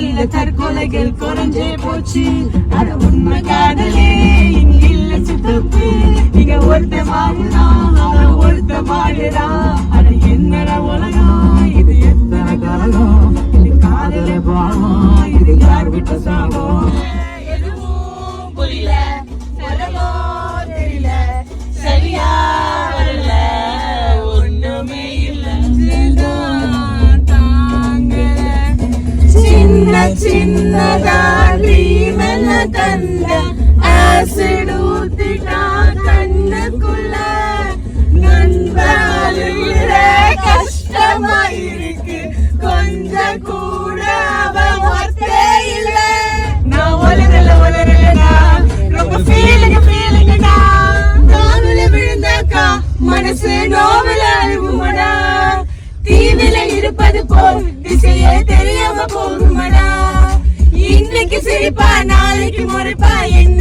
காதலில தற்கொலைகள் குறைஞ்சே போச்சு. அது உண்மை காதலே இங்க இல்ல சித்தப்பு. இங்க ஒருத்த வாங்குறான் அவன் ஒருத்த வாடுறான். அது என்னடா உலகம் இது எத்தனை கலகம். இது காதலே பாவம் இது யார் விட்ட சாபம். எதுவும் புரியல செலவோ தெரியல சரியா வரல ஒண்ணுமே இல்ல தாங்கல. சின்ன சின்னதாரி மெல்ல தந்த ஆசிட் ஊத்திட்டா கண்ணுக்குள்ள. நண்பருகிற கஷ்டமா இருக்கு கொஞ்சம் கூட அவன் ஒத்தே இல்ல. நான் ஒலரலடா ரொம்ப ஃபீலிங்கடா. காதல விழுந்தாக்கா மனசு நோவல அழுகுமடா. தீவில இருப்பது போல் திசையே தெரியாம போகுமடா. இன்னைக்கு சிரிப்பா நாளைக்கு முறைப்பா என்ன